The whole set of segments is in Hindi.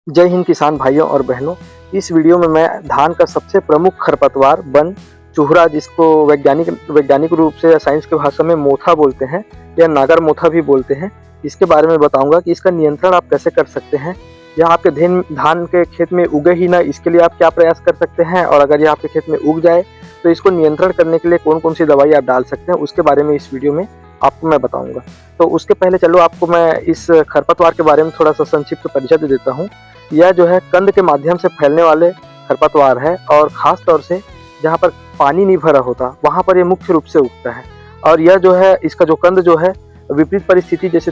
जय हिंद किसान भाइयों और बहनों। इस वीडियो में मैं धान का सबसे प्रमुख खरपतवार वन चूहरा, जिसको वैज्ञानिक रूप से या साइंस की भाषा में मोथा बोलते हैं या नागर मोथा भी बोलते हैं, इसके बारे में बताऊंगा कि इसका नियंत्रण आप कैसे कर सकते हैं। यह आपके धान के खेत में उगे ही ना, इसके लिए आप क्या प्रयास कर सकते हैं, और अगर यह आपके खेत में उग जाए तो इसको नियंत्रण करने के लिए कौन कौन सी दवाई आप डाल सकते हैं, उसके बारे में इस वीडियो में आपको मैं बताऊंगा। तो उसके पहले चलो आपको मैं इस खरपतवार के बारे में थोड़ा सा संक्षिप्त परिचय दे देता हूँ। यह जो है कंद के माध्यम से फैलने वाले खरपतवार है, और ख़ास तौर से जहाँ पर पानी नहीं भरा होता वहाँ पर ये मुख्य रूप से उगता है। और यह जो है, इसका जो कंद जो है, विपरीत परिस्थिति जैसे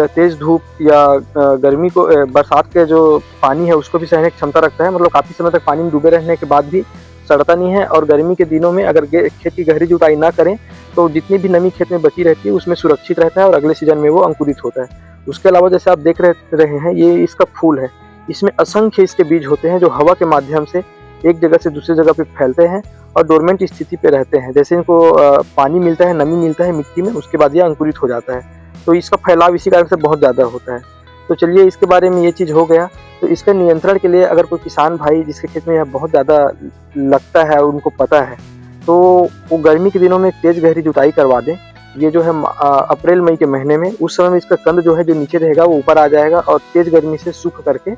तेज धूप या गर्मी को, बरसात के जो पानी है उसको भी सहने की क्षमता रखता है। मतलब काफ़ी समय तक पानी में डूबे रहने के बाद भी सड़ता नहीं है। और गर्मी के दिनों में अगर खेत की गहरी जुताई ना करें तो जितनी भी नमी खेत में बची रहती है उसमें सुरक्षित रहता है और अगले सीजन में वो अंकुरित होता है। उसके अलावा जैसे आप देख रहे हैं, ये इसका फूल है। इसमें असंख्य इसके बीज होते हैं जो हवा के माध्यम से एक जगह से दूसरी जगह पे फैलते हैं और डोरमेंट स्थिति पे रहते हैं। जैसे इनको पानी मिलता है, नमी मिलता है मिट्टी में, उसके बाद ये अंकुरित हो जाता है। तो इसका फैलाव इसी कारण से बहुत ज़्यादा होता है। तो चलिए, इसके बारे में ये चीज़ हो गया। तो इसके नियंत्रण के लिए अगर कोई किसान भाई जिसके खेत में यह बहुत ज़्यादा लगता है, उनको पता है, तो वो गर्मी के दिनों में तेज़ गहरी जुताई करवा दें। ये जो है अप्रैल मई के महीने में, उस समय में इसका कंद जो है, जो नीचे रहेगा वो ऊपर आ जाएगा और तेज़ गर्मी से सूख करके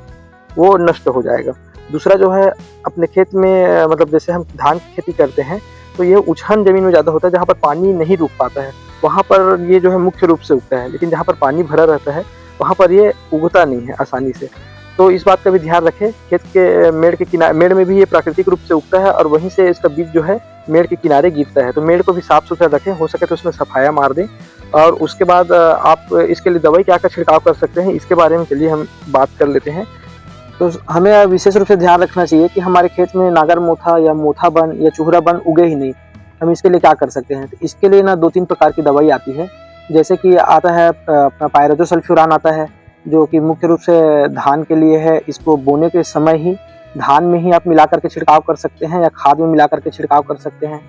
वो नष्ट हो जाएगा। दूसरा जो है, अपने खेत में मतलब जैसे हम धान की खेती करते हैं तो ये उछन ज़मीन में ज़्यादा होता है, जहाँ पर पानी नहीं रुक पाता है वहाँ पर ये जो है मुख्य रूप से उगता है। लेकिन जहाँ पर पानी भरा रहता है वहाँ पर ये उगता नहीं है आसानी से। तो इस बात का भी ध्यान रखें। खेत के मेड़ में भी ये प्राकृतिक रूप से उगता है और वहीं से इसका बीज जो है मेड़ के किनारे गिरता है। तो मेड़ को भी साफ सुथरा रखें, हो सके तो उसमें सफाया मार दें। और उसके बाद आप इसके लिए दवाई क्या छिड़काव कर सकते हैं, इसके बारे में चलिए हम बात कर लेते हैं। तो हमें विशेष रूप से ध्यान रखना चाहिए कि हमारे खेत में नागर मोथा या मोथा बन या चूहरा बन उगे ही नहीं। हम इसके लिए क्या कर सकते हैं? तो इसके लिए ना 2-3 प्रकार की दवाई आती है। जैसे कि आता है अपना पायरोजोसल्फ्यूरान आता है, जो कि मुख्य रूप से धान के लिए है। इसको बोने के समय ही धान में ही आप मिला करके छिड़काव कर सकते हैं या खाद में मिला करके छिड़काव कर सकते हैं।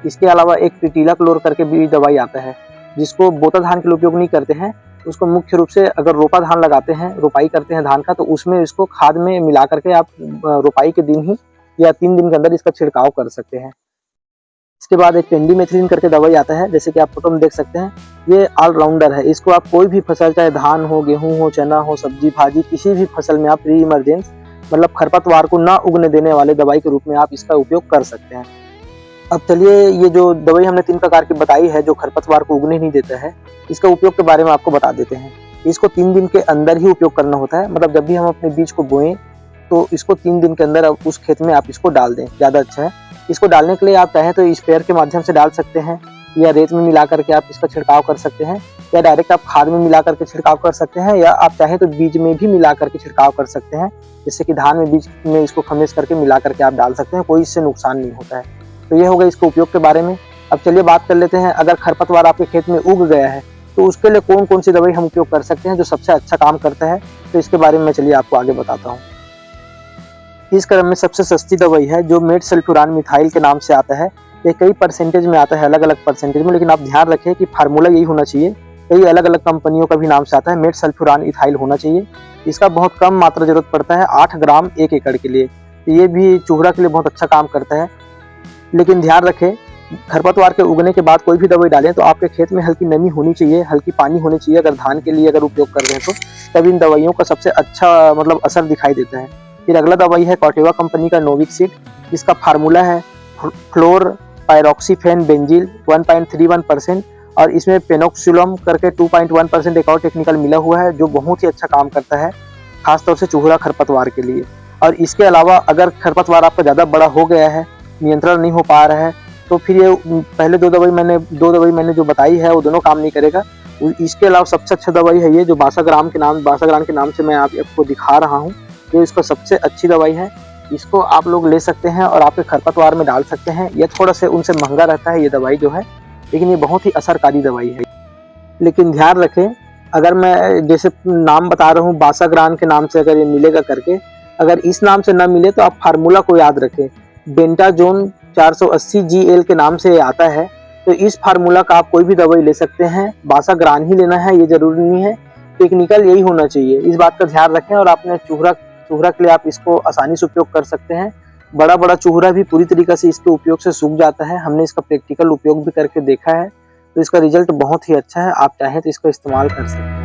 इसके अलावा एक ट्रिटिला क्लोर करके भी दवाई आता है, जिसको बोता धान के लिए उपयोग नहीं करते हैं। उसको मुख्य रूप से अगर रोपा धान लगाते हैं, रोपाई करते हैं धान का, तो उसमें इसको खाद में मिला करके आप रोपाई के दिन ही या 3 दिन के अंदर इसका छिड़काव कर सकते हैं। इसके बाद एक पेंडिमेथ्रिन करके दवाई आता है, जैसे कि आप फोटो में देख सकते हैं। ये ऑलराउंडर है। इसको आप कोई भी फसल, चाहे धान हो, गेहूं हो, चना हो, सब्जी भाजी, किसी भी फसल में आप प्री इमरजेंस मतलब खरपतवार को ना उगने देने वाले दवाई के रूप में आप इसका उपयोग कर सकते हैं। अब चलिए, ये जो दवाई हमने 3 प्रकार की बताई है जो खरपतवार को उगने नहीं देता है, इसका उपयोग के बारे में आपको बता देते हैं। इसको 3 दिन के अंदर ही उपयोग करना होता है। मतलब जब भी हम अपने बीज को बोएं तो इसको 3 दिन के अंदर उस खेत में आप इसको डाल दें, ज़्यादा अच्छा है। इसको डालने के लिए आप चाहें तो स्प्रेयर के माध्यम से डाल सकते हैं, या रेत में मिला करके आप इसका छिड़काव कर सकते हैं, या डायरेक्ट आप खाद में मिला करके छिड़काव कर सकते हैं, या आप चाहें तो बीज में भी मिला करके छिड़काव कर सकते हैं। जैसे कि धान में बीज में इसको खमेज करके मिला करके आप डाल सकते हैं, कोई इससे नुकसान नहीं होता है। तो ये होगा इसके उपयोग के बारे में। अब चलिए बात कर लेते हैं, अगर खरपतवार आपके खेत में उग गया है तो उसके लिए कौन कौन सी दवाई हम उपयोग कर सकते हैं जो सबसे अच्छा काम करता है। तो इसके बारे में मैं चलिए आपको आगे बताता हूँ। इस क्रम में सबसे सस्ती दवाई है जो मेटसल्फ्यूरान मिथाइल के नाम से आता है। ये कई परसेंटेज में आता है, अलग अलग परसेंटेज में, लेकिन आप ध्यान रखें कि फार्मूला यही होना चाहिए। कई अलग अलग कंपनियों का भी नाम से आता है, मेटसल्फ्यूरान इथाइल होना चाहिए। इसका बहुत कम मात्रा जरूरत पड़ता है, 8 ग्राम 1 एकड़ के लिए। तो ये भी चूहरा के लिए बहुत अच्छा काम करता है। लेकिन ध्यान रखें, खरपतवार के उगने के बाद कोई भी दवाई डालें तो आपके खेत में हल्की नमी होनी चाहिए, हल्की पानी होनी चाहिए। अगर धान के लिए अगर उपयोग कर रहे हैं तो तब इन दवाइयों का सबसे अच्छा मतलब असर दिखाई देता है। फिर अगला दवाई है कॉर्टेवा कंपनी का नोविकसिड, जिसका फार्मूला है फ्लोर पायरोक्सीफेन बेंजील 1.31%, और इसमें पेनोक्सिलम करके 2.1% एक और टेक्निकल मिला हुआ है, जो बहुत ही अच्छा काम करता है, खासतौर से चूहरा खरपतवार के लिए। और इसके अलावा अगर खरपतवार आपका ज़्यादा बड़ा हो गया है, नियंत्रण नहीं हो पा रहा है, तो फिर ये पहले दो दवाई मैंने जो बताई है वो दोनों काम नहीं करेगा। इसके अलावा सबसे अच्छा दवाई है ये जो बासाग्राम के नाम से मैं आपको दिखा रहा हूँ। ये इसको सबसे अच्छी दवाई है। इसको आप लोग ले सकते हैं और आपके खरपतवार में डाल सकते हैं। ये थोड़ा सा उनसे महंगा रहता है ये दवाई जो है, लेकिन ये बहुत ही असरकारी दवाई है। लेकिन ध्यान रखें, अगर मैं जैसे नाम बता रहा हूँ बासाग्राम के नाम से अगर ये मिलेगा करके, अगर इस नाम से ना मिले तो आप फार्मूला को याद रखें। बेंटाजोन 480 GL के नाम से आता है। तो इस फार्मूला का आप कोई भी दवाई ले सकते हैं, बासाग्राम ही लेना है ये जरूरी नहीं है, टेक्निकल यही होना चाहिए। इस बात का ध्यान रखें और आपने चूहरा के लिए आप इसको आसानी से उपयोग कर सकते हैं। बड़ा चूहरा भी पूरी तरीके से इसके उपयोग से सूख जाता है। हमने इसका प्रैक्टिकल उपयोग भी करके देखा है, तो इसका रिजल्ट बहुत ही अच्छा है। आप चाहें तो इसका इस्तेमाल कर सकते हैं।